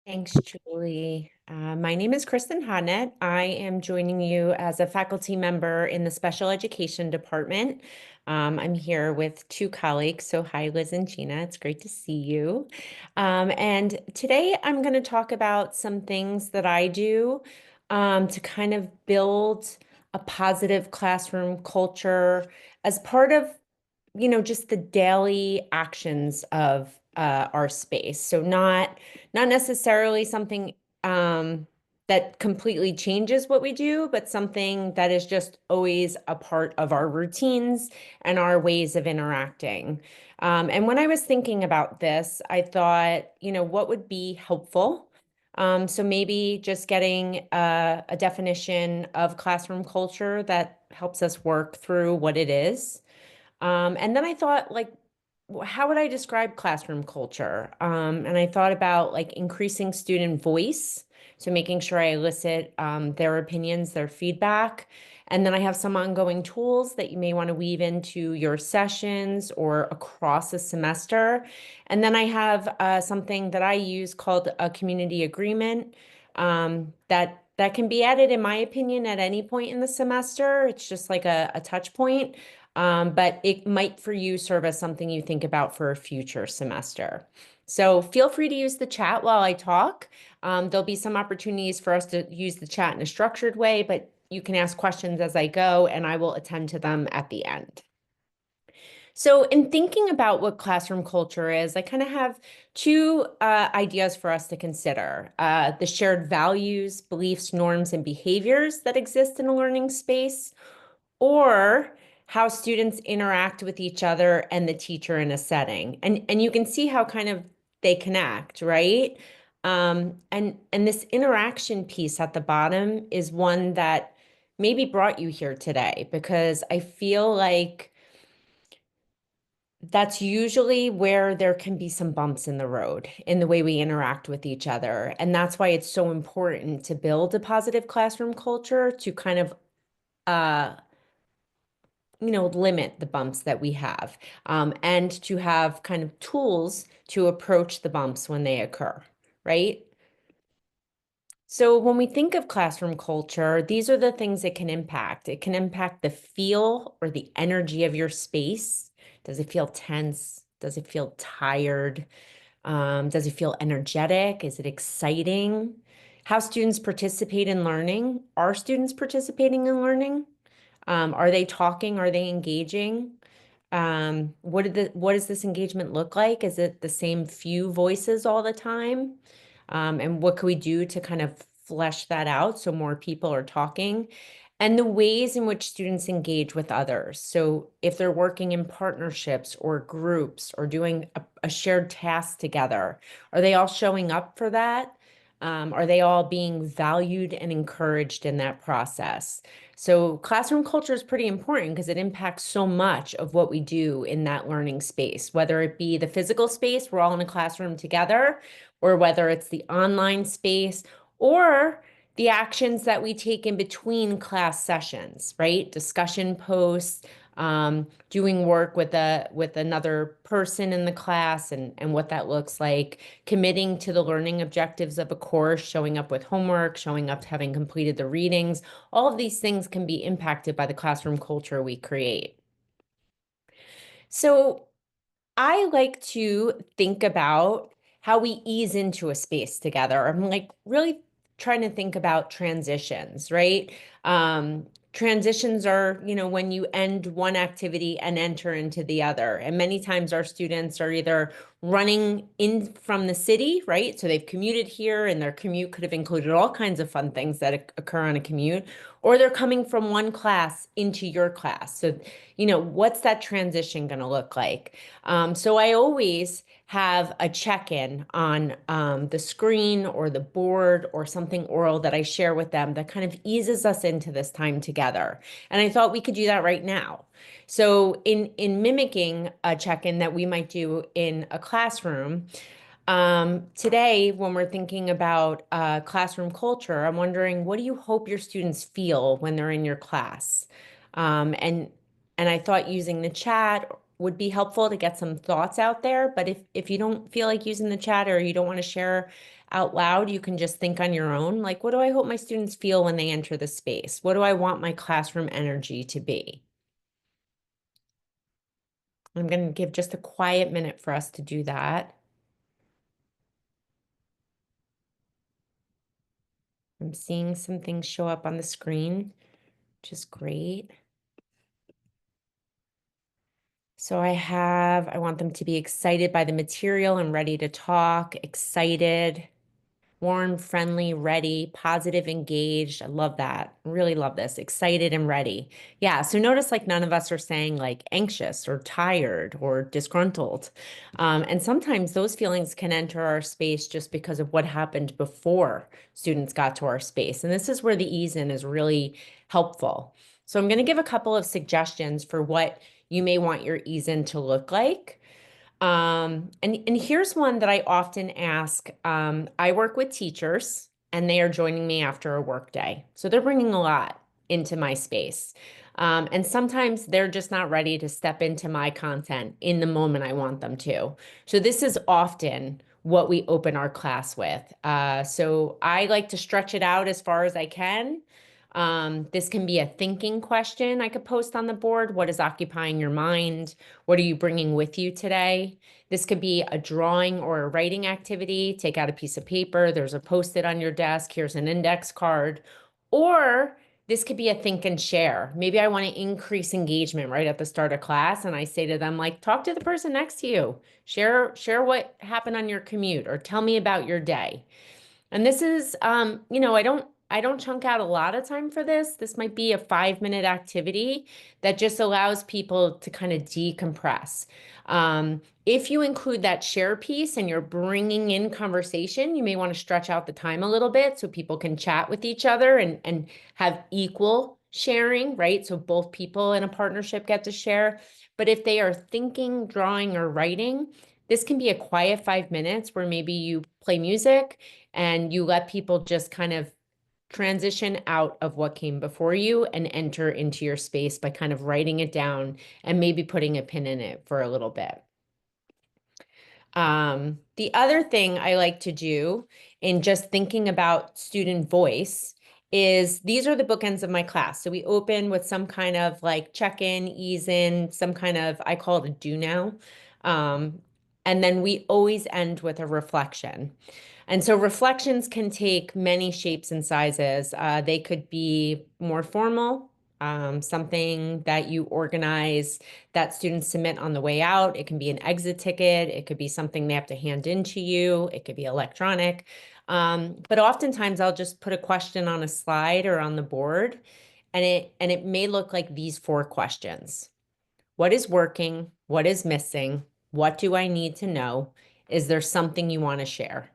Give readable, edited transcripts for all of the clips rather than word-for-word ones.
Thanks, Julie. My name is Kristen Hodnett. I am joining you as a faculty member in the special education department. I'm here with two colleagues. So hi, Liz and Gina. It's great to see you. And today I'm going to talk about some things that I do to kind of build a positive classroom culture as part of just the daily actions of our space. So not necessarily something that completely changes what we do, but something that is just always a part of our routines and our ways of interacting. And when I was thinking about this, I thought, what would be helpful? So maybe just getting a definition of classroom culture that helps us work through what it is. And then I thought, like, how would I describe classroom culture? And I thought about like increasing student voice. So making sure I elicit their opinions, their feedback. And then I have some ongoing tools that you may want to weave into your sessions or across a semester. And then I have something that I use called a community agreement that can be added, in my opinion, at any point in the semester. It's just like a touch point. But it might for you serve as something you think about for a future semester. So feel free to use the chat while I talk. There'll be some opportunities for us to use the chat in a structured way, but you can ask questions as I go, and I will attend to them at the end. So in thinking about what classroom culture is, I kind of have two ideas for us to consider. The shared values, beliefs, norms, and behaviors that exist in a learning space, or how students interact with each other and the teacher in a setting. And you can see how kind of they connect, right? And this interaction piece at the bottom is one that maybe brought you here today, because I feel like that's usually where there can be some bumps in the road in the way we interact with each other. And that's why it's so important to build a positive classroom culture to kind of uh, limit the bumps that we have, and to have kind of tools to approach the bumps when they occur, right? So when we think of classroom culture, these are the things it can impact. It can impact the feel or the energy of your space. Does it feel tense? Does it feel tired? Does it feel energetic? Is it exciting? How students participate in learning? Are students participating in learning? Are they talking? Are they engaging? What does this engagement look like? Is it the same few voices all the time? And what can we do to kind of flesh that out so more people are talking? And the ways in which students engage with others. So if they're working in partnerships or groups or doing a shared task together, are they all showing up for that? Are they all being valued and encouraged in that process? So classroom culture is pretty important because it impacts so much of what we do in that learning space, whether it be the physical space, we're all in a classroom together, or whether it's the online space, or the actions that we take in between class sessions, right? Discussion posts, doing work with another person in the class, and what that looks like, committing to the learning objectives of a course, showing up with homework, showing up having completed the readings. All of these things can be impacted by the classroom culture we create. So I like to think about how we ease into a space together. I'm like really trying to think about transitions, right? Transitions are, when you end one activity and enter into the other. And many times our students are either running in from the city, right? So they've commuted here, and their commute could have included all kinds of fun things that occur on a commute, or they're coming from one class into your class. So, what's that transition going to look like? So I always have a check-in on the screen or the board or something oral that I share with them that kind of eases us into this time together. And I thought we could do that right now. So in mimicking a check-in that we might do in a classroom, today, when we're thinking about classroom culture, I'm wondering, what do you hope your students feel when they're in your class? Um, and and I thought using the chat would be helpful to get some thoughts out there. But if you don't feel like using the chat, or you don't want to share Out loud, you can just think on your own, like, what do I hope my students feel when they enter the space? What do I want my classroom energy to be? I'm going to give just a quiet minute for us to do that. I'm seeing some things show up on the screen, which is great. So I want them to be excited by the material and ready to talk, excited, warm, friendly, ready, positive, engaged. I love that. Really love this. Excited and ready. Yeah. So notice like none of us are saying like anxious or tired or disgruntled. And sometimes those feelings can enter our space just because of what happened before students got to our space. And this is where the ease in is really helpful. So I'm going to give a couple of suggestions for what you may want your ease in to look like. And here's one that I often ask. I work with teachers and they are joining me after a work day. So they're bringing a lot into my space. And sometimes they're just not ready to step into my content in the moment I want them to. So this is often what we open our class with. So I like to stretch it out as far as I can. This can be a thinking question I could post on the board. What is occupying your mind? What are you bringing with you today? This could be a drawing or a writing activity. Take out a piece of paper. There's a Post-it on your desk. Here's an index card. Or this could be a think and share. Maybe I want to increase engagement right at the start of class. And I say to them, like, talk to the person next to you. Share what happened on your commute or tell me about your day. And this is, I don't chunk out a lot of time for this. This might be a 5-minute activity that just allows people to kind of decompress. If you include that share piece and you're bringing in conversation, you may want to stretch out the time a little bit so people can chat with each other and have equal sharing, right? So both people in a partnership get to share. But if they are thinking, drawing, or writing, this can be a quiet 5 minutes where maybe you play music and you let people just kind of transition out of what came before you and enter into your space by kind of writing it down and maybe putting a pin in it for a little bit. The other thing I like to do in just thinking about student voice is these are the bookends of my class. So we open with some kind of like check-in, ease in, some kind of, I call it a do now. And then we always end with a reflection. And so reflections can take many shapes and sizes. They could be more formal, something that you organize that students submit on the way out. It can be an exit ticket. It could be something they have to hand in to you. It could be electronic. But oftentimes I'll just put a question on a slide or on the board, and it may look like these 4 questions. What is working? What is missing? What do I need to know? Is there something you want to share?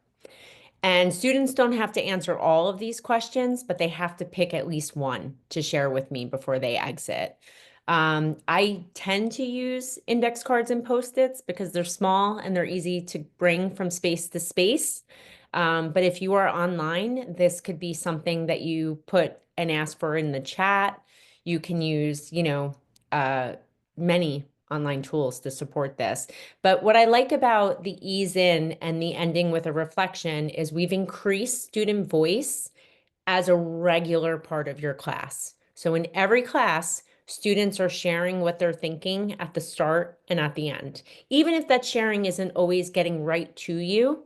And students don't have to answer all of these questions, but they have to pick at least one to share with me before they exit. I tend to use index cards and Post-its because they're small and they're easy to bring from space to space. But if you are online, this could be something that you put and ask for in the chat. You can use, many online tools to support this. But what I like about the ease in and the ending with a reflection is we've increased student voice as a regular part of your class. So in every class, students are sharing what they're thinking at the start and at the end. Even if that sharing isn't always getting right to you,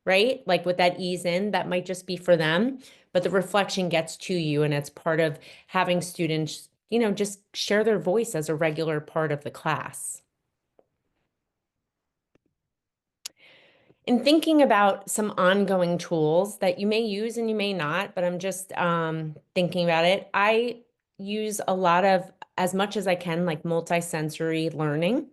right? Like with that ease in, that might just be for them, but the reflection gets to you and it's part of having students, just share their voice as a regular part of the class. In thinking about some ongoing tools that you may use and you may not, but I'm just thinking about it, I use a lot of, as much as I can, like multisensory learning.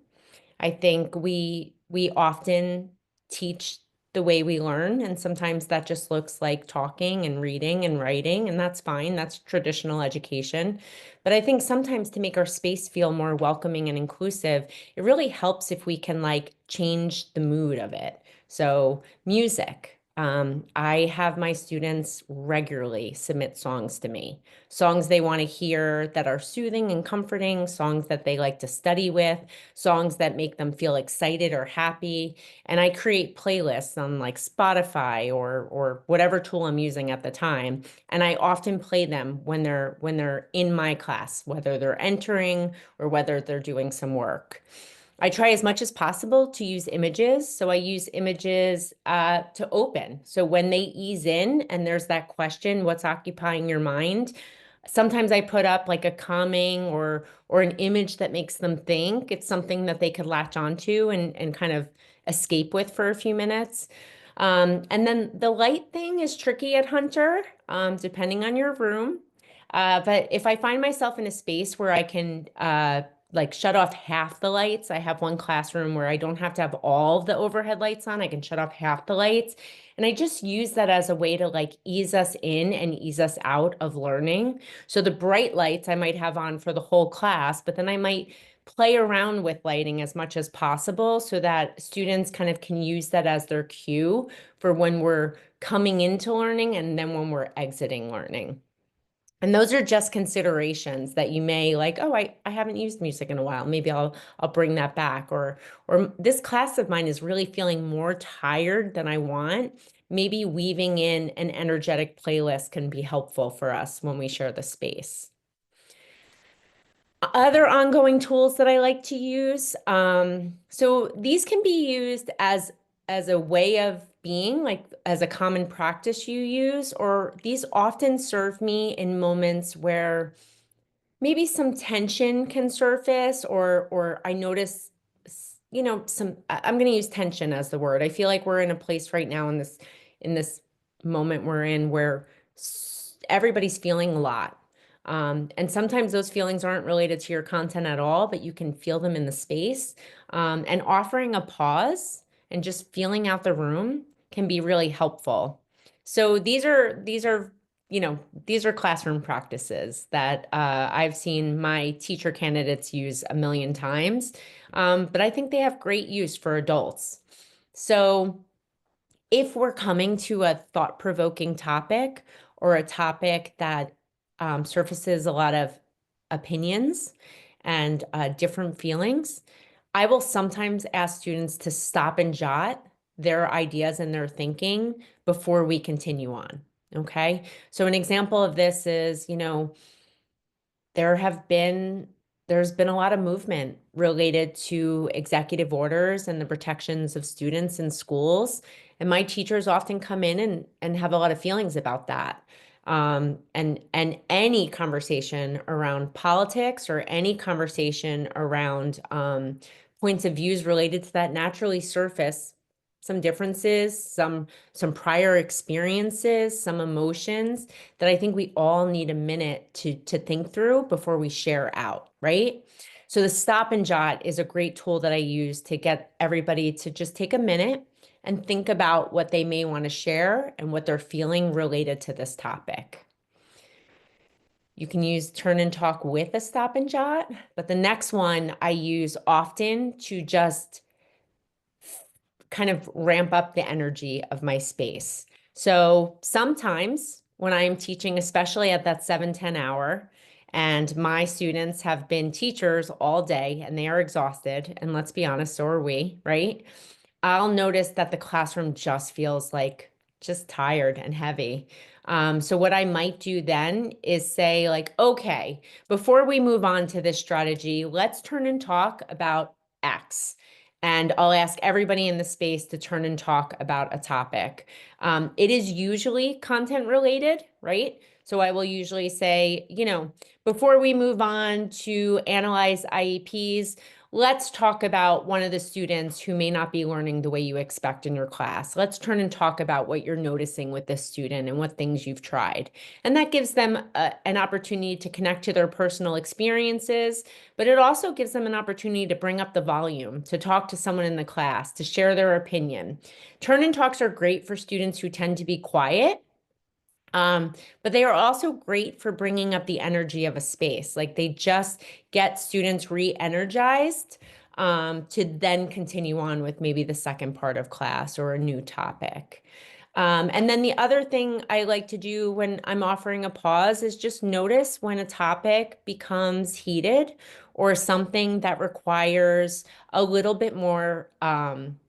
I think we often teach the way we learn, and sometimes that just looks like talking and reading and writing, and that's fine. That's traditional education. But I think sometimes to make our space feel more welcoming and inclusive, it really helps if we can like change the mood of it. So music, I have my students regularly submit songs to me, songs they want to hear that are soothing and comforting, songs that they like to study with, songs that make them feel excited or happy. And I create playlists on like Spotify or whatever tool I'm using at the time. And I often play them when they're in my class, whether they're entering or whether they're doing some work. I try as much as possible to use images. So I use images to open. So when they ease in and there's that question, what's occupying your mind? Sometimes I put up like a calming or an image that makes them think. It's something that they could latch onto and kind of escape with for a few minutes. And then the light thing is tricky at Hunter, depending on your room. But if I find myself in a space where I can like shut off half the lights. I have one classroom where I don't have to have all of the overhead lights on. I can shut off half the lights. And I just use that as a way to like ease us in and ease us out of learning. So the bright lights I might have on for the whole class, but then I might play around with lighting as much as possible so that students kind of can use that as their cue for when we're coming into learning and then when we're exiting learning. And those are just considerations that you may like, oh, I haven't used music in a while. Maybe I'll bring that back. Or this class of mine is really feeling more tired than I want. Maybe weaving in an energetic playlist can be helpful for us when we share the space. Other ongoing tools that I like to use. So these can be used as a way of being, like as a common practice you use, or these often serve me in moments where maybe some tension can surface or I notice I'm going to use tension as the word. I feel like we're in a place right now in this moment we're in where everybody's feeling a lot. And sometimes those feelings aren't related to your content at all, but you can feel them in the space. And offering a pause and just feeling out the room can be really helpful. So these are classroom practices that I've seen my teacher candidates use a million times, but I think they have great use for adults. So if we're coming to a thought-provoking topic or a topic that surfaces a lot of opinions and different feelings, I will sometimes ask students to stop and jot their ideas and their thinking before we continue on. Okay. So an example of this is, there have been there's been a lot of movement related to executive orders and the protections of students in schools. And my teachers often come in and have a lot of feelings about that. And any conversation around politics or any conversation around points of views related to that naturally surface some differences, some prior experiences, some emotions that I think we all need a minute to think through before we share out, right? So the stop and jot is a great tool that I use to get everybody to just take a minute and think about what they may want to share and what they're feeling related to this topic. You can use turn and talk with a stop and jot, but the next one I use often to just kind of ramp up the energy of my space. So sometimes when I'm teaching, especially at that 7:10 hour, and my students have been teachers all day and they are exhausted, and let's be honest, so are we, right? I'll notice that the classroom just feels like just tired and heavy. So what I might do then is say like, okay, before we move on to this strategy, let's turn and talk about X. And I'll ask everybody in the space to turn and talk about a topic. It is usually content related, right? So I will usually say, before we move on to analyze IEPs, let's talk about one of the students who may not be learning the way you expect in your class. Let's turn and talk about what you're noticing with this student and what things you've tried. And that gives them an opportunity to connect to their personal experiences, but it also gives them an opportunity to bring up the volume, to talk to someone in the class, to share their opinion. Turn and talks are great for students who tend to be quiet. But they are also great for bringing up the energy of a space. Like they just get students re-energized to then continue on with maybe the second part of class or a new topic. And then the other thing I like to do when I'm offering a pause is just notice when a topic becomes heated or something that requires a little bit more,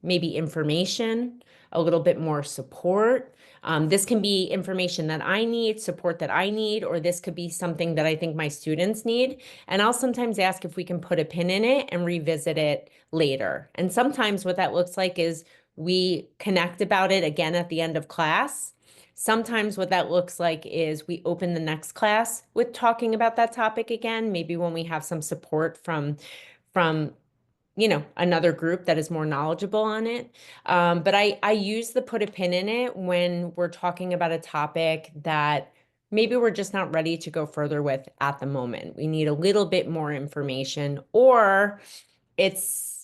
maybe information, a little bit more support. This can be information that I need, support that I need, or this could be something that I think my students need. And I'll sometimes ask if we can put a pin in it and revisit it later. And sometimes what that looks like is we connect about it again at the end of class. Sometimes what that looks like is we open the next class with talking about that topic again, maybe when we have some support from another group that is more knowledgeable on it. But I use the put a pin in it when we're talking about a topic that maybe we're just not ready to go further with at the moment. We need a little bit more information, or it's,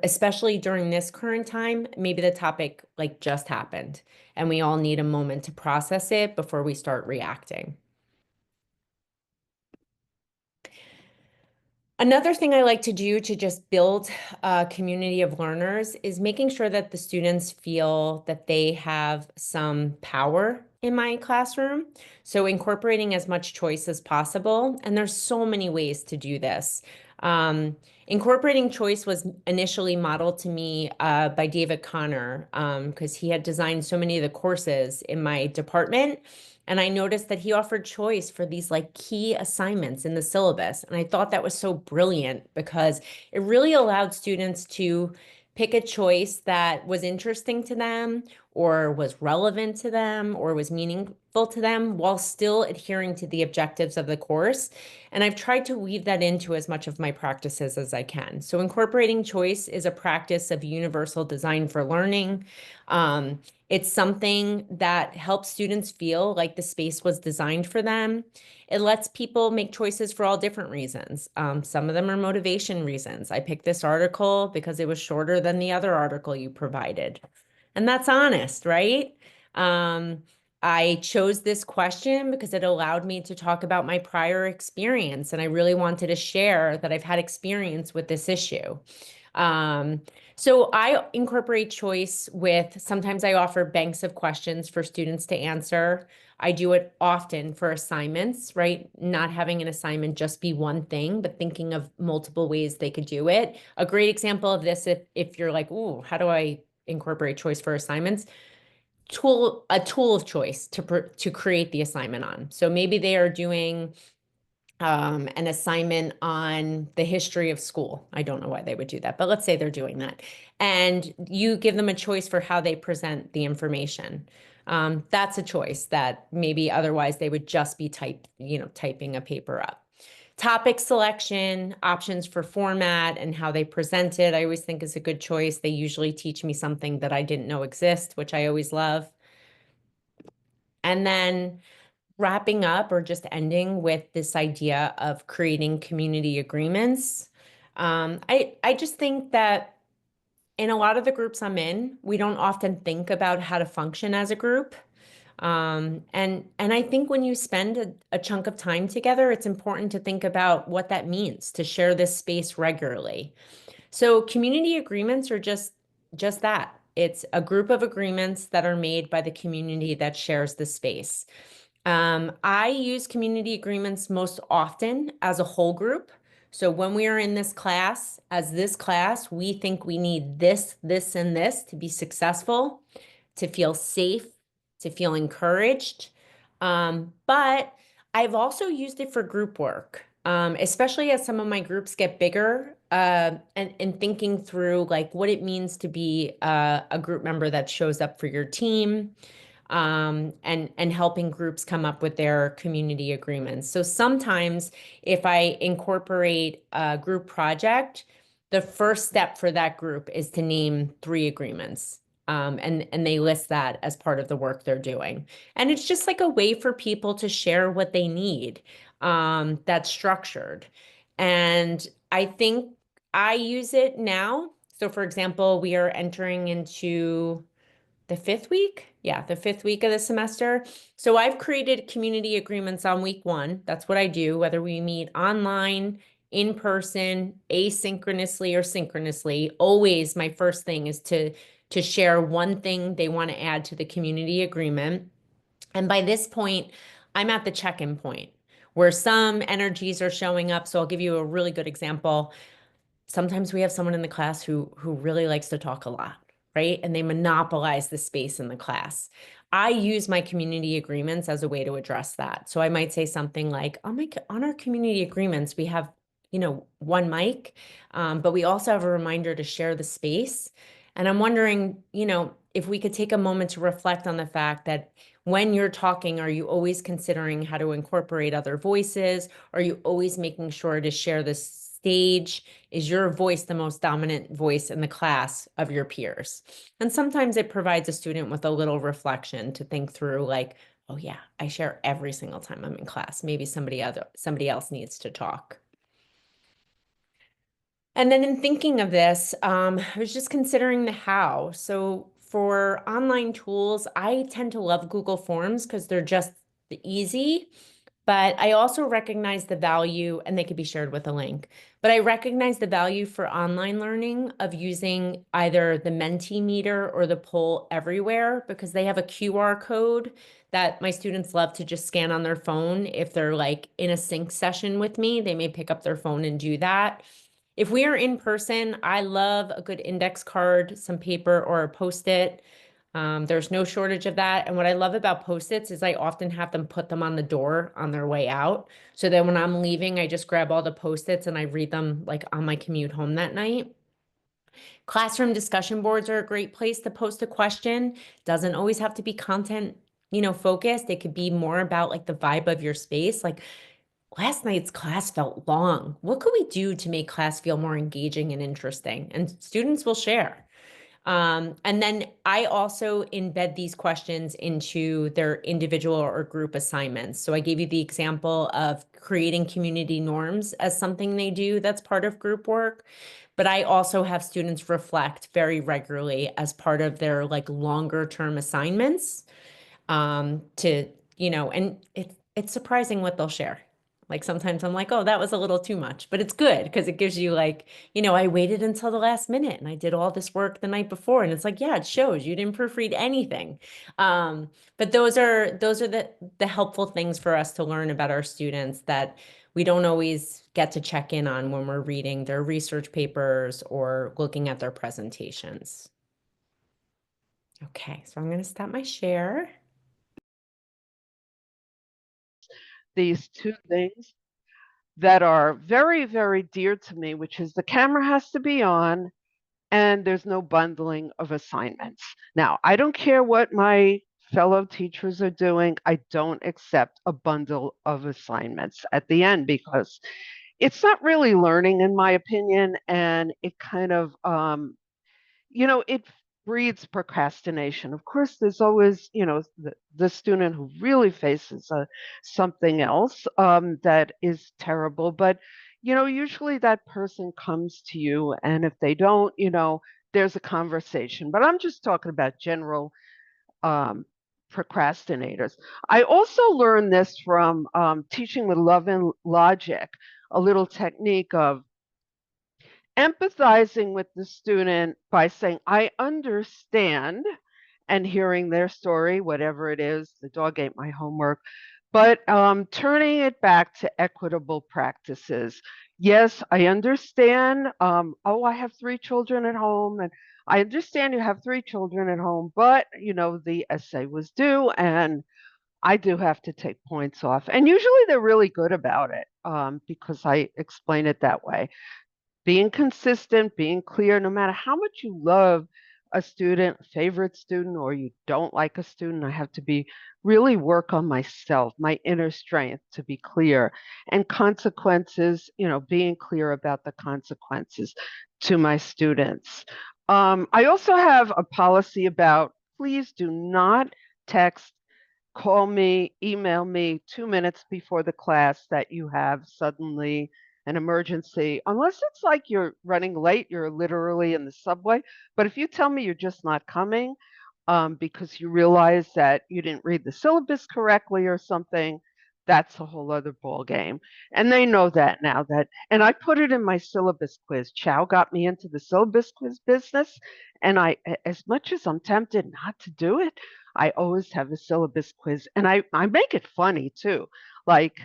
especially during this current time, maybe the topic like just happened and we all need a moment to process it before we start reacting. Another thing I like to do to just build a community of learners is making sure that the students feel that they have some power in my classroom. So incorporating as much choice as possible. And there's so many ways to do this. Incorporating choice was initially modeled to me by David Connor because he had designed so many of the courses in my department. And I noticed that he offered choice for these like key assignments in the syllabus. And I thought that was so brilliant because it really allowed students to pick a choice that was interesting to them or was relevant to them or was meaningful to them while still adhering to the objectives of the course. And I've tried to weave that into as much of my practices as I can. So incorporating choice is a practice of universal design for learning. It's something that helps students feel like the space was designed for them. It lets people make choices for all different reasons. Some of them are motivation reasons. I picked this article because it was shorter than the other article you provided. And that's honest, right? I chose this question because it allowed me to talk about my prior experience, and I really wanted to share that I've had experience with this issue. Um, so I incorporate choice with, sometimes I offer banks of questions for students to answer. I do it often for assignments, right? Not having an assignment just be one thing, but thinking of multiple ways they could do it. A great example of this, if you're like, ooh, how do I incorporate choice for assignments? A tool of choice to create the assignment on. So maybe they are doing an assignment on the history of school. I don't know why they would do that, but let's say they're doing that. And you give them a choice for how they present the information. That's a choice that maybe otherwise they would just be typing a paper up. Topic selection, options for format, and how they present it, I always think is a good choice. They usually teach me something that I didn't know exist, which I always love. And then wrapping up or just ending with this idea of creating community agreements. I just think that in a lot of the groups I'm in, we don't often think about how to function as a group. And I think when you spend a chunk of time together, it's important to think about what that means to share this space regularly. So community agreements are just that. It's a group of agreements that are made by the community that shares the space. I use community agreements most often as a whole group. So when we are in this class, as this class, we think we need this, this, and this to be successful, to feel safe, to feel encouraged. But I've also used it for group work, especially as some of my groups get bigger, and thinking through like what it means to be a group member that shows up for your team, and helping groups come up with their community agreements. So sometimes if I incorporate a group project, the first step for that group is to name 3 agreements. And they list that as part of the work they're doing. And it's just like a way for people to share what they need, that's structured. And I think I use it now. So for example, we are entering into the 5th week? Yeah, the 5th week of the semester. So I've created community agreements on week 1. That's what I do, whether we meet online, in person, asynchronously, or synchronously. Always my first thing is to to share one thing they want to add to the community agreement. And by this point, I'm at the check-in point where some energies are showing up. So I'll give you a really good example. Sometimes we have someone in the class who really likes to talk a lot, right? And they monopolize the space in the class. I use my community agreements as a way to address that. So I might say something like, on our community agreements, we have, one mic, but we also have a reminder to share the space. And I'm wondering, if we could take a moment to reflect on the fact that when you're talking, are you always considering how to incorporate other voices? Are you always making sure to share the stage? Is your voice the most dominant voice in the class of your peers? And sometimes it provides a student with a little reflection to think through, like, oh yeah, I share every single time I'm in class. Maybe somebody else needs to talk. And then in thinking of this, I was just considering the how. So for online tools, I tend to love Google Forms because they're just easy. But I also recognize the value, and they could be shared with a link, but I recognize the value for online learning of using either the Mentimeter or the Poll Everywhere, because they have a QR code that my students love to just scan on their phone. If they're like in a sync session with me, they may pick up their phone and do that. If we are in person, I love a good index card, some paper, or a Post-it. There's no shortage of that. And what I love about Post-its is I often have them put them on the door on their way out. So then when I'm leaving, I just grab all the Post-its and I read them like on my commute home that night. Classroom discussion boards are a great place to post a question. Doesn't always have to be content, focused. It could be more about like the vibe of your space. Like, last night's class felt long. What could we do to make class feel more engaging and interesting? And students will share. And then I also embed these questions into their individual or group assignments. So I gave you the example of creating community norms as something they do that's part of group work. But I also have students reflect very regularly as part of their like longer term assignments, to, and it's surprising what they'll share. Like sometimes I'm like, oh, that was a little too much, but it's good because it gives you like, I waited until the last minute and I did all this work the night before. And it's like, yeah, it shows you didn't proofread anything. But those are the helpful things for us to learn about our students that we don't always get to check in on when we're reading their research papers or looking at their presentations. Okay, so I'm going to stop my share. These two things that are very, very dear to me, which is the camera has to be on and there's no bundling of assignments. Now, I don't care what my fellow teachers are doing. I don't accept a bundle of assignments at the end because it's not really learning, in my opinion, and it kind of it breeds procrastination. Of course, there's always, the student who really faces something else that is terrible. But, usually that person comes to you, and if they don't, there's a conversation. But I'm just talking about general um, procrastinators. I also learned this from teaching with love and logic, a little technique of empathizing with the student by saying, I understand, and hearing their story, whatever it is, the dog ate my homework, but turning it back to equitable practices. Yes, I understand. Oh, I have 3 children at home, and I understand you have 3 children at home, but the essay was due, and I do have to take points off. And usually they're really good about it because I explain it that way. Being consistent, being clear, no matter how much you love a student, a favorite student, or you don't like a student, I have to be really work on myself, my inner strength to be clear. And consequences, being clear about the consequences to my students. I also have a policy about please do not text, call me, email me 2 minutes before the class that you have suddenly an emergency, unless it's like you're running late, you're literally in the subway. But if you tell me you're just not coming because you realize that you didn't read the syllabus correctly or something, that's a whole other ball game. And they know that now that, and I put it in my syllabus quiz. Chow got me into the syllabus quiz business. And as much as I'm tempted not to do it, I always have a syllabus quiz and I make it funny too. Like,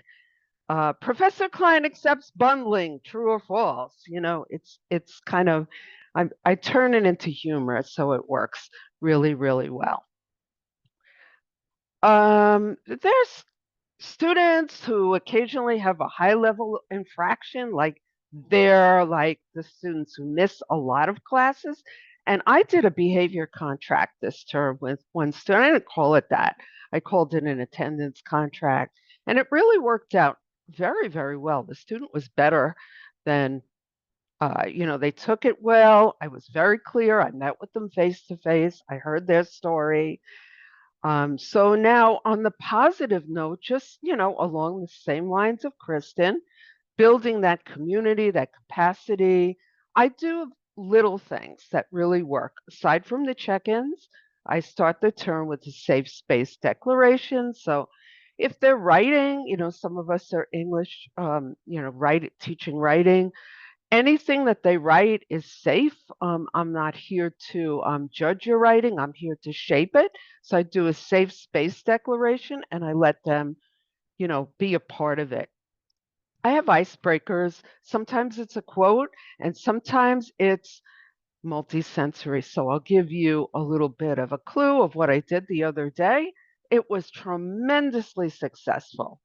Professor Klein accepts bundling, true or false. It's kind of, I turn it into humor, so it works really, really well. There's students who occasionally have a high level infraction, like they're like the students who miss a lot of classes. And I did a behavior contract this term with one student. I didn't call it that. I called it an attendance contract. And it really worked out very, very well. The student was better than, they took it well. I was very clear. I met with them face to face. I heard their story. So now on the positive note, just, along the same lines of Kristen, building that community, that capacity, I do little things that really work. Aside from the check-ins, I start the term with a safe space declaration. So if they're writing, some of us are English, teaching writing. Anything that they write is safe. I'm not here to judge your writing. I'm here to shape it. So I do a safe space declaration and I let them, be a part of it. I have icebreakers. Sometimes it's a quote and sometimes it's multisensory. So I'll give you a little bit of a clue of what I did the other day. It was tremendously successful.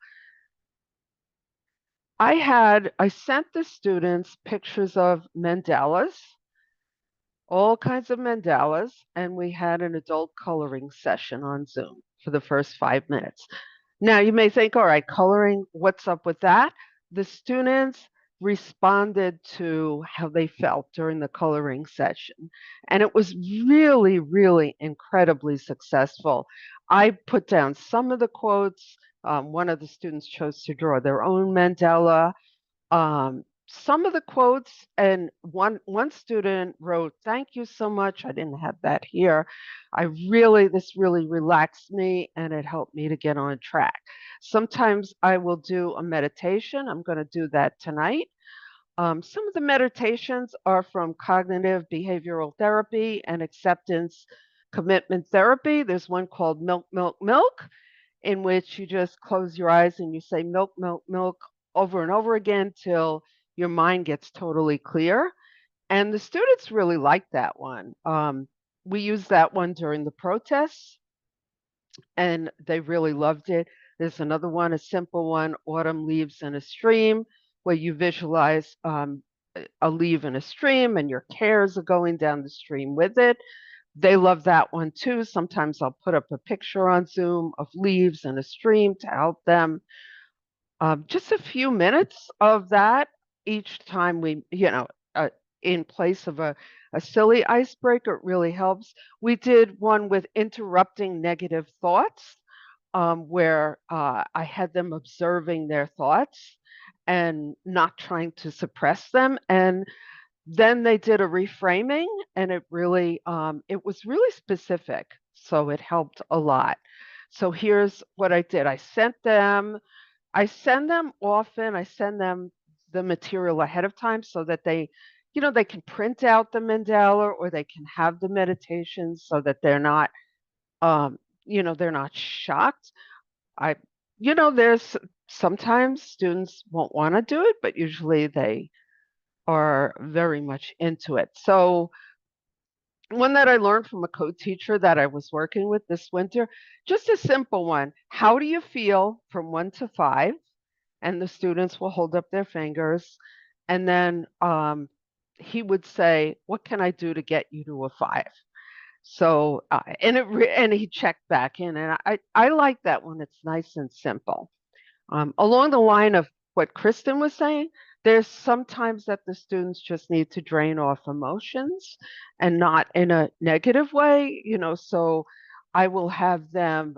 I sent the students pictures of mandalas, all kinds of mandalas, and we had an adult coloring session on Zoom for the first 5 minutes. Now, you may think, all right, coloring, what's up with that? The students responded to how they felt during the coloring session, and it was really, really incredibly successful. I put down some of the quotes. One of the students chose to draw their own mandala. Some of the quotes, and one student wrote, "Thank you so much. I didn't have that here. This really relaxed me and it helped me to get on track." Sometimes I will do a meditation. I'm going to do that tonight. Some of the meditations are from cognitive behavioral therapy and acceptance commitment therapy. There's one called Milk, Milk, Milk, in which you just close your eyes and you say milk, milk, milk over and over again till your mind gets totally clear. And the students really liked that one. We used that one during the protests and they really loved it. There's another one, a simple one, autumn leaves in a stream, where you visualize a leaf in a stream and your cares are going down the stream with it. They love that one too. Sometimes I'll put up a picture on Zoom of leaves in a stream to help them. Just a few minutes of that each time in place of a silly icebreaker, it really helps. We did one with interrupting negative thoughts, where I had them observing their thoughts and not trying to suppress them. And then they did a reframing and it was really specific. So it helped a lot. So here's what I did. I send them often, I send them the material ahead of time so that they can print out the mandala or they can have the meditations so that um, they're not shocked. I, there's sometimes students won't want to do it, but usually they are very much into it. So one that I learned from a co-teacher that I was working with this winter, just a simple one. How do you feel from 1 to 5? And the students will hold up their fingers. And then he would say, "What can I do to get you to a 5?" So, and he checked back in, and I like that one. It's nice and simple. Along the line of what Kristen was saying, there's sometimes that the students just need to drain off emotions and not in a negative way, so I will have them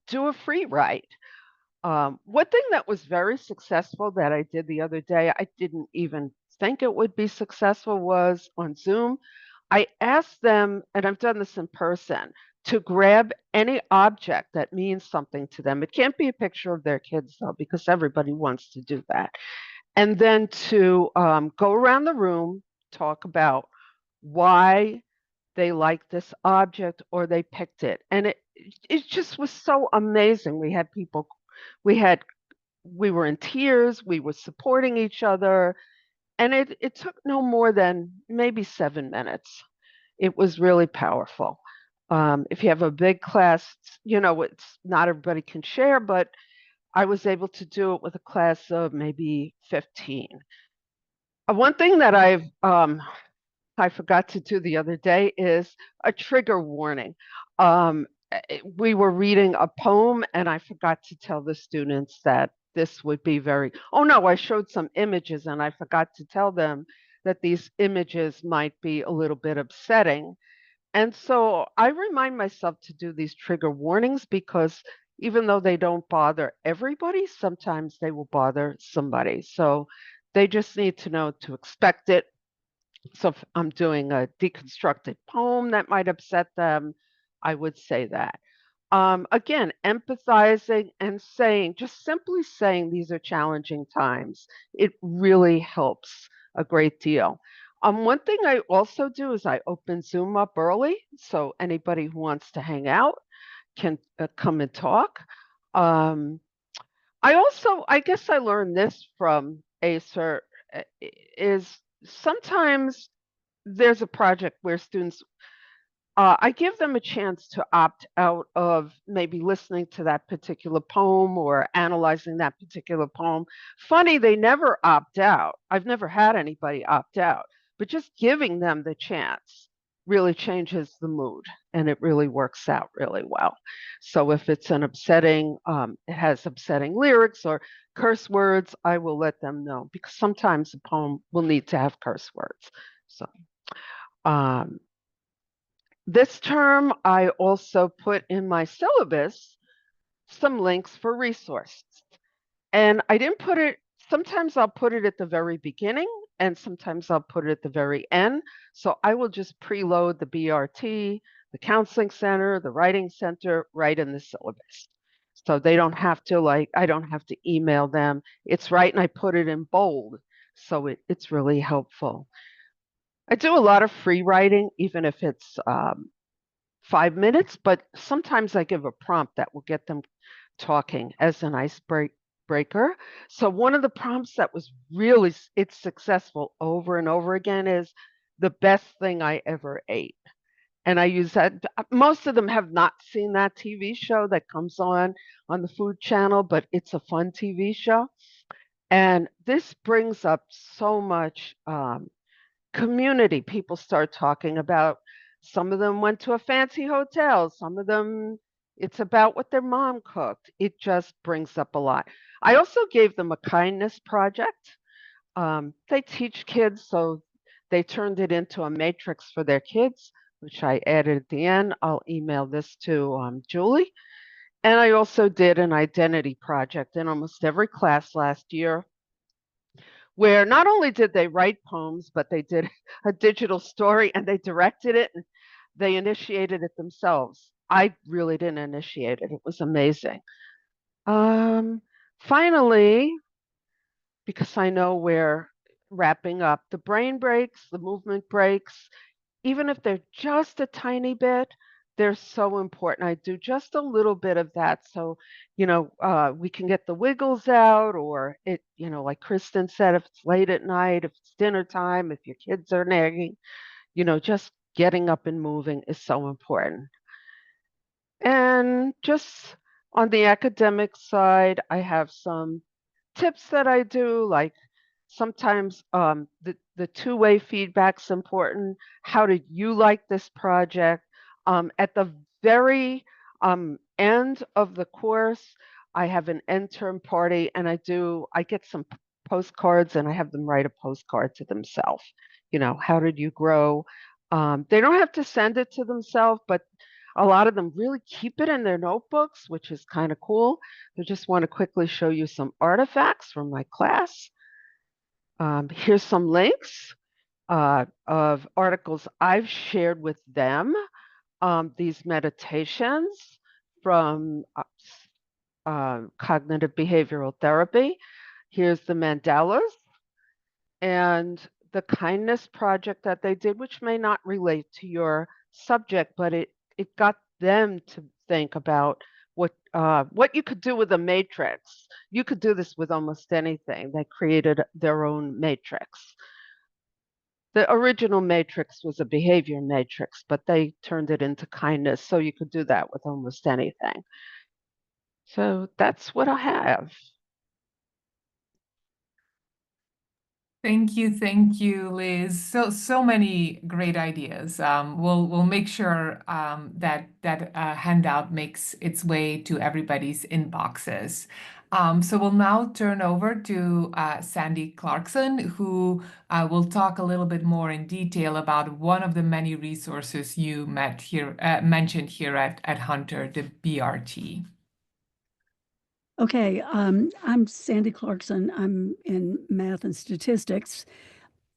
do a free write. One thing that was very successful that I did the other day, I didn't even think it would be successful, was on Zoom. I asked them, and I've done this in person, to grab any object that means something to them. It can't be a picture of their kids, though, because everybody wants to do that. And then to go around the room, talk about why they like this object or they picked it. And it just was so amazing. We had people, we had, we were in tears, we were supporting each other, and it took no more than maybe 7 minutes. It was really powerful. If you have a big class, it's not everybody can share, but I was able to do it with a class of maybe 15. One thing that I forgot to do the other day is a trigger warning. We were reading a poem, and I forgot to tell the students that this would be very. Oh no, I showed some images, and I forgot to tell them that these images might be a little bit upsetting. And so I remind myself to do these trigger warnings because even though they don't bother everybody, sometimes they will bother somebody. So they just need to know to expect it. So if I'm doing a deconstructed poem that might upset them, I would say that. Again, empathizing and saying, just simply saying these are challenging times, it really helps a great deal. One thing I also do is I open Zoom up early so anybody who wants to hang out can come and talk. Um, I guess I learned this from ACERT, is sometimes there's a project where students I give them a chance to opt out of maybe listening to that particular poem or analyzing that particular poem. Funny, they never opt out. I've never had anybody opt out, but just giving them the chance really changes the mood and it really works out really well. So if it's an upsetting, it has upsetting lyrics or curse words, I will let them know because sometimes a poem will need to have curse words. So, um, this term, I also put in my syllabus some links for resources. And I didn't put it, sometimes I'll put it at the very beginning and sometimes I'll put it at the very end. So I will just preload the BRT, the counseling center, the writing center right in the syllabus. So they don't have to I don't have to email them. It's right and I put it in bold. So it's really helpful. I do a lot of free writing, even if it's 5 minutes, but sometimes I give a prompt that will get them talking as an icebreaker. So one of the prompts that was really it's successful over and over again is the best thing I ever ate. And I use that. Most of them have not seen that TV show that comes on the Food Channel, but it's a fun TV show. And this brings up so much community. People start talking about some of them went to a fancy hotel, some of them it's about what their mom cooked. It just brings up a lot. I also gave them a kindness project. They teach kids, so they turned it into a matrix for their kids, which I added at the end. I'll email this to Julie. And I also did an identity project in almost every class last year where not only did they write poems, but they did a digital story and they directed it and they initiated it themselves. I really didn't initiate it. It was amazing. Um, Finally, because I know we're wrapping up, the brain breaks, the movement breaks, even if they're just a tiny bit, they're so important. I do just a little bit of that so, we can get the wiggles out or like Kristen said, if it's late at night, if it's dinner time, if your kids are nagging, just getting up and moving is so important. And just on the academic side, I have some tips that I do, like sometimes the two-way feedback's important. How did you like this project? At the very end of the course, I have an intern party and I get some postcards and I have them write a postcard to themselves. How did you grow? They don't have to send it to themselves, but a lot of them really keep it in their notebooks, which is kind of cool. I just want to quickly show you some artifacts from my class. Here's some links of articles I've shared with them. these meditations from cognitive behavioral therapy. Here's the mandalas and the kindness project that they did, which may not relate to your subject, but it got them to think about what you could do with a matrix. You could do this with almost anything. They created their own matrix. The original matrix was a behavior matrix, but they turned it into kindness, so you could do that with almost anything. So that's what I have. Thank you, Liz. So many great ideas. We'll make sure that handout makes its way to everybody's inboxes. So we'll now turn over to Sandy Clarkson, who will talk a little bit more in detail about one of the many resources you mentioned here at Hunter, the BRT. Okay, I'm Sandy Clarkson. I'm in math and statistics,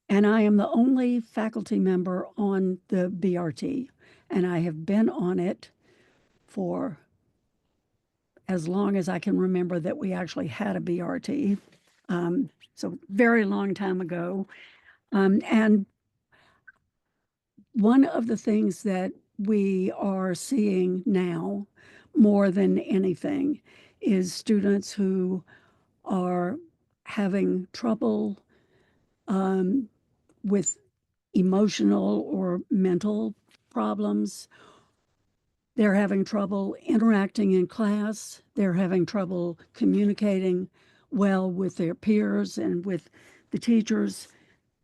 and I am the only faculty member on the BRT, and I have been on it for as long as I can remember that we actually had a BRT. So very long time ago. And one of the things that we are seeing now more than anything is students who are having trouble with emotional or mental problems. They're having trouble interacting in class. They're having trouble communicating well with their peers and with the teachers.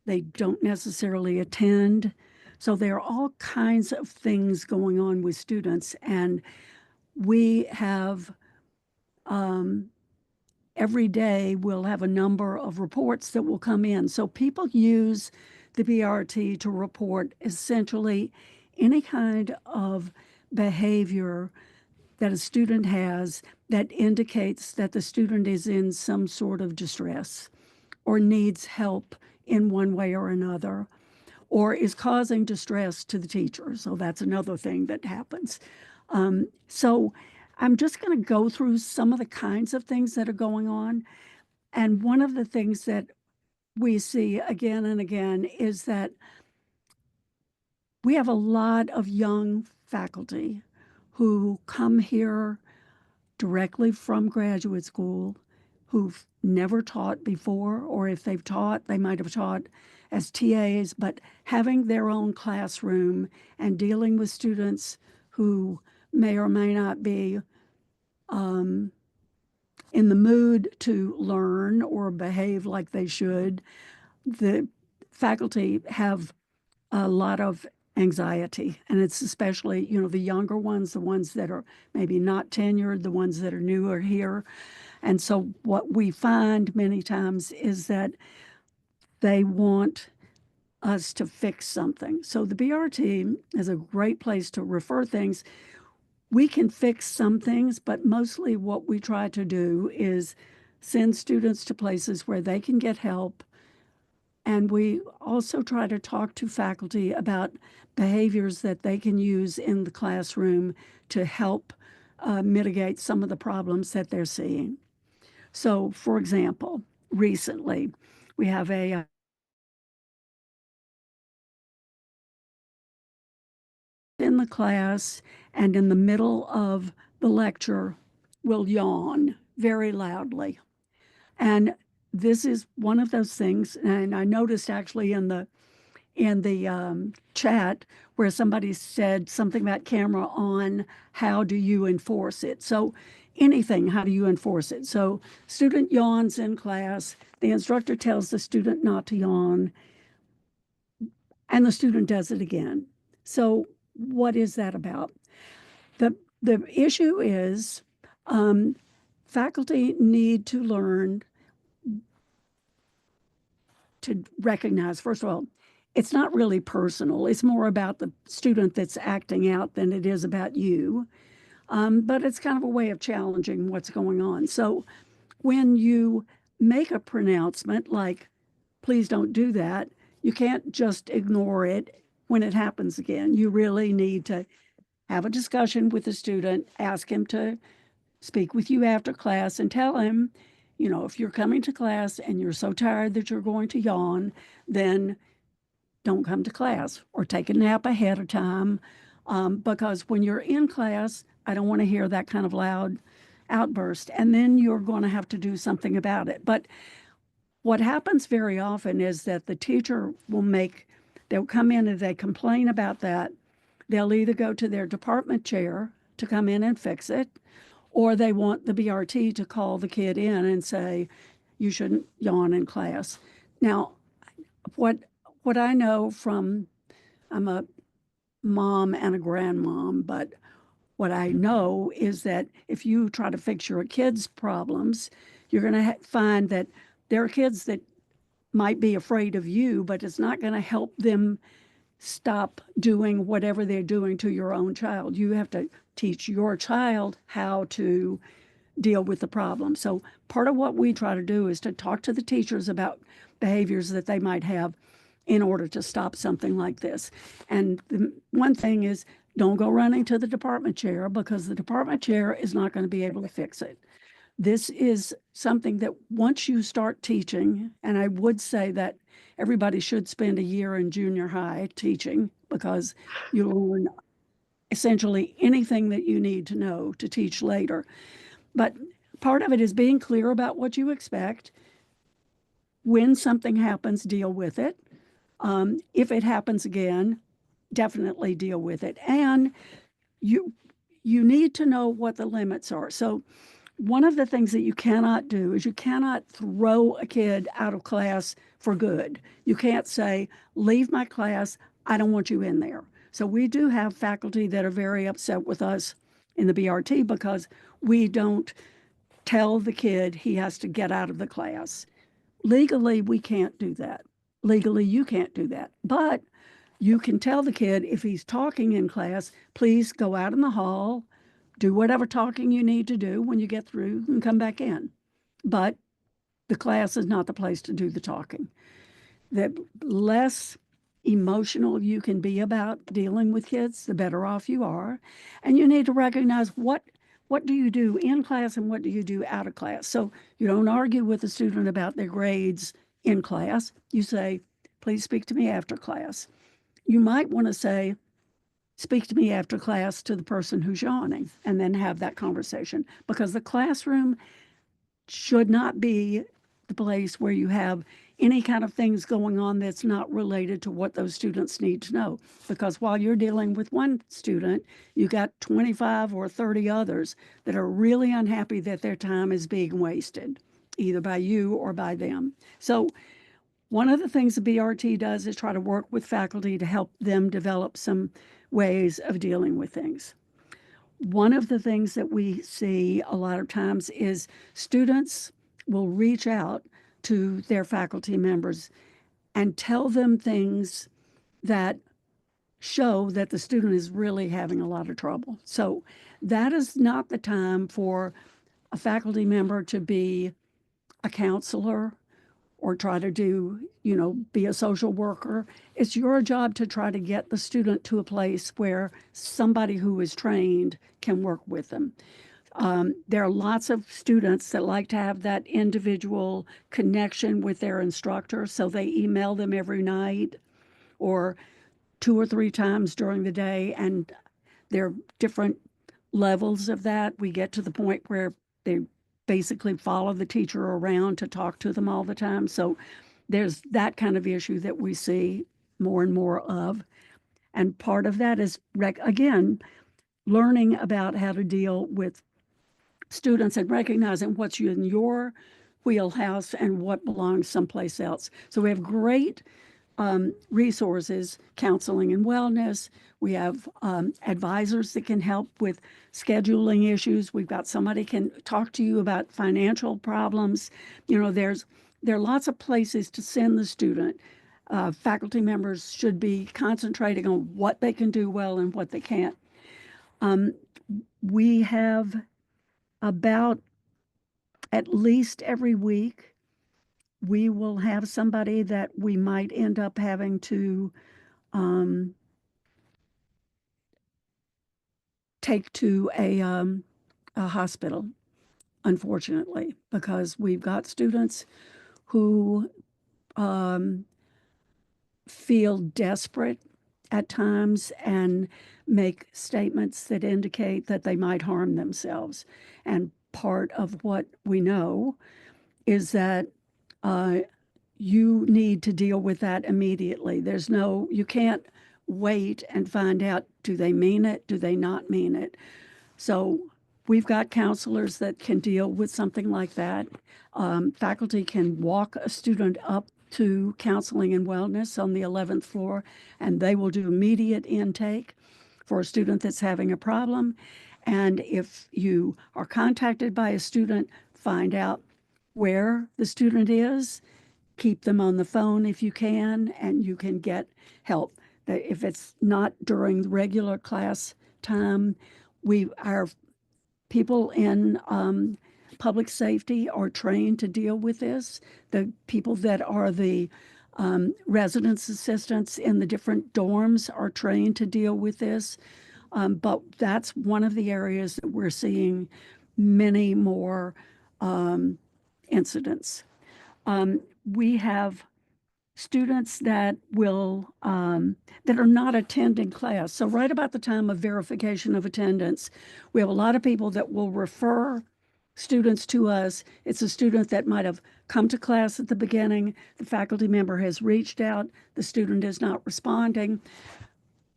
They don't necessarily attend. So there are all kinds of things going on with students. And we have every day we'll have a number of reports that will come in. So people use the BRT to report essentially any kind of behavior that a student has that indicates that the student is in some sort of distress or needs help in one way or another, or is causing distress to the teacher. So that's another thing that happens. So I'm just going to go through some of the kinds of things that are going on. And one of the things that we see again and again is that we have a lot of young faculty who come here directly from graduate school who've never taught before, or if they've taught, they might have taught as TAs, but having their own classroom and dealing with students who may or may not be in the mood to learn or behave like they should. The faculty have a lot of anxiety, and it's especially, the younger ones, the ones that are maybe not tenured, the ones that are newer here. And so what we find many times is that they want us to fix something. So the BRT is a great place to refer things. We can fix some things, but mostly what we try to do is send students to places where they can get help. And we also try to talk to faculty about behaviors that they can use in the classroom to help mitigate some of the problems that they're seeing. So, for example, recently we have a in the class, and in the middle of the lecture will yawn very loudly. And this is one of those things, and I noticed actually in the chat where somebody said something about camera on, how do you enforce it? So anything, how do you enforce it? So student yawns in class, the instructor tells the student not to yawn, and the student does it again. So what is that about? The issue is faculty need to learn to recognize, first of all, it's not really personal. It's more about the student that's acting out than it is about you. But it's kind of a way of challenging what's going on. So when you make a pronouncement like, please don't do that, you can't just ignore it when it happens again. You really need to have a discussion with the student, ask him to speak with you after class and tell him, if you're coming to class and you're so tired that you're going to yawn, then don't come to class or take a nap ahead of time. Because when you're in class, I don't want to hear that kind of loud outburst. And then you're going to have to do something about it. But what happens very often is that the teacher they'll come in and they complain about that. They'll either go to their department chair to come in and fix it, or they want the BRT to call the kid in and say, you shouldn't yawn in class. Now, what I know from, I'm a mom and a grandmom, but what I know is that if you try to fix your kids' problems, you're going to find that there are kids that might be afraid of you, but it's not going to help them stop doing whatever they're doing to your own child. You have to teach your child how to deal with the problem. So part of what we try to do is to talk to the teachers about behaviors that they might have in order to stop something like this. And the one thing is, don't go running to the department chair, because the department chair is not going to be able to fix it. This is something that once you start teaching, and I would say that everybody should spend a year in junior high teaching, because you learn essentially anything that you need to know to teach later. But part of it is being clear about what you expect. When something happens, deal with it. If it happens again, definitely deal with it. And you need to know what the limits are. So one of the things that you cannot do is you cannot throw a kid out of class for good. You can't say, leave my class, I don't want you in there. So we do have faculty that are very upset with us in the BRT because we don't tell the kid he has to get out of the class. Legally, we can't do that. Legally, you can't do that. But you can tell the kid, if he's talking in class, please go out in the hall, do whatever talking you need to do when you get through and come back in. But the class is not the place to do the talking. The less emotional you can be about dealing with kids, the better off you are. And you need to recognize what do you do in class and what do you do out of class. So you don't argue with the student about their grades in class. You say, please speak to me after class. You might want to say, speak to me after class to the person who's yawning, and then have that conversation, because the classroom should not be the place where you have any kind of things going on that's not related to what those students need to know. Because while you're dealing with one student, you got 25 or 30 others that are really unhappy that their time is being wasted, either by you or by them. So one of the things the BRT does is try to work with faculty to help them develop some ways of dealing with things. One of the things that we see a lot of times is students will reach out to their faculty members and tell them things that show that the student is really having a lot of trouble. So that is not the time for a faculty member to be a counselor or try to do, be a social worker. It's your job to try to get the student to a place where somebody who is trained can work with them. There are lots of students that like to have that individual connection with their instructor, so they email them every night or 2 or 3 times during the day, and there are different levels of that. We get to the point where they basically follow the teacher around to talk to them all the time. So there's that kind of issue that we see more and more of. And part of that is, again, learning about how to deal with students and recognizing what's in your wheelhouse and what belongs someplace else. So we have great resources, counseling and wellness. We have advisors that can help with scheduling issues. We've got somebody can talk to you about financial problems. There are lots of places to send the student. Faculty members should be concentrating on what they can do well and what they can't. We have about at least every week, we will have somebody that we might end up having to take to a hospital, unfortunately, because we've got students who feel desperate at times and make statements that indicate that they might harm themselves. And part of what we know is that you need to deal with that immediately. You can't wait and find out, do they mean it? Do they not mean it? So we've got counselors that can deal with something like that. Faculty can walk a student up to counseling and wellness on the 11th floor, and they will do immediate intake for a student that's having a problem. And if you are contacted by a student, find out where the student is, keep them on the phone if you can, and you can get help. If it's not during the regular class time, our people in public safety are trained to deal with this. The people that are the residence assistants in the different dorms are trained to deal with this. But that's one of the areas that we're seeing many more incidents. We have students that that are not attending class. So right about the time of verification of attendance, we have a lot of people that will refer students to us. It's a student that might have come to class at the beginning. The faculty member has reached out. The student is not responding.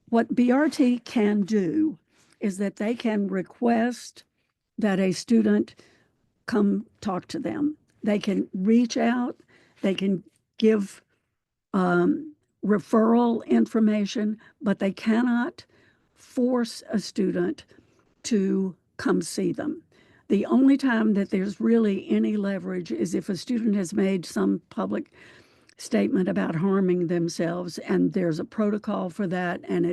What BRT can do is that they can request that a student come talk to them. They can reach out. They can give referral information, but they cannot force a student to come see them. The only time that there's really any leverage is if a student has made some public statement about harming themselves, and there's a protocol for that, and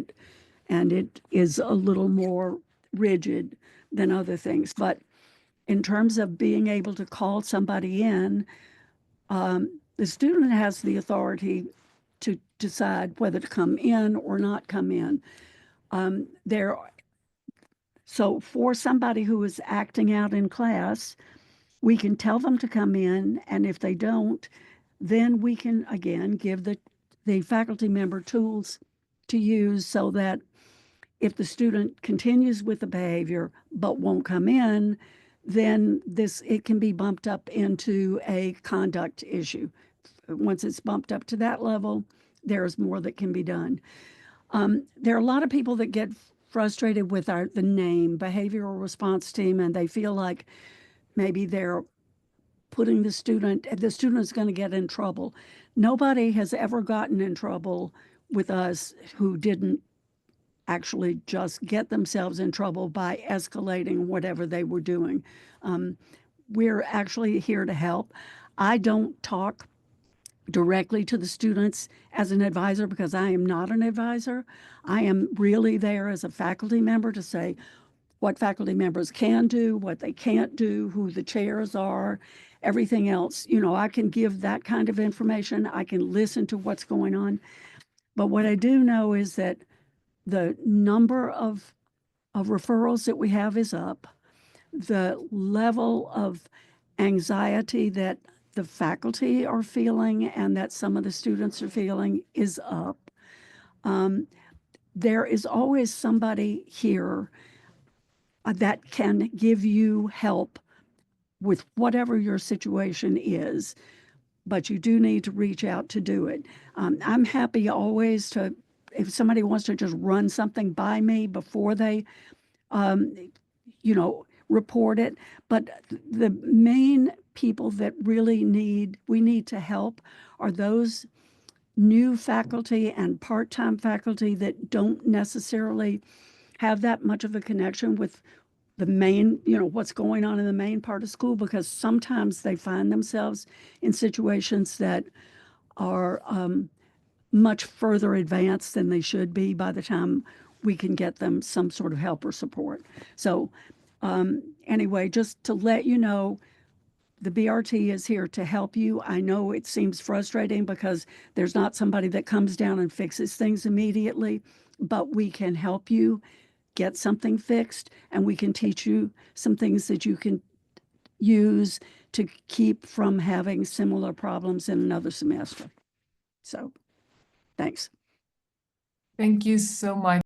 it is a little more rigid than other things. But in terms of being able to call somebody in, the student has the authority to decide whether to come in or not come in. So for somebody who is acting out in class, we can tell them to come in, and if they don't, then we can again give the faculty member tools to use so that if the student continues with the behavior but won't come in, then it can be bumped up into a conduct issue. Once it's bumped up to that level, there's more that can be done. There are a lot of people that get frustrated with the name behavioral response team, and they feel like maybe they're putting the student is going to get in trouble. Nobody has ever gotten in trouble with us who didn't actually just get themselves in trouble by escalating whatever they were doing. We're actually here to help. I don't talk directly to the students as an advisor because I am not an advisor. I am really there as a faculty member to say what faculty members can do, what they can't do, who the chairs are, everything else. I can give that kind of information. I can listen to what's going on. But what I do know is that the number of referrals that we have is up. The level of anxiety that the faculty are feeling and that some of the students are feeling is up. There is always somebody here that can give you help with whatever your situation is, but you do need to reach out to do it. I'm happy always if somebody wants to just run something by me before they, report it. But the main people that we need to help are those new faculty and part-time faculty that don't necessarily have that much of a connection with the main, what's going on in the main part of school, because sometimes they find themselves in situations that are much further advanced than they should be by the time we can get them some sort of help or support. So anyway, just to let you know, the BRT is here to help you. I know it seems frustrating because there's not somebody that comes down and fixes things immediately, but we can help you get something fixed, and we can teach you some things that you can use to keep from having similar problems in another semester. So, thanks. Thank you so much.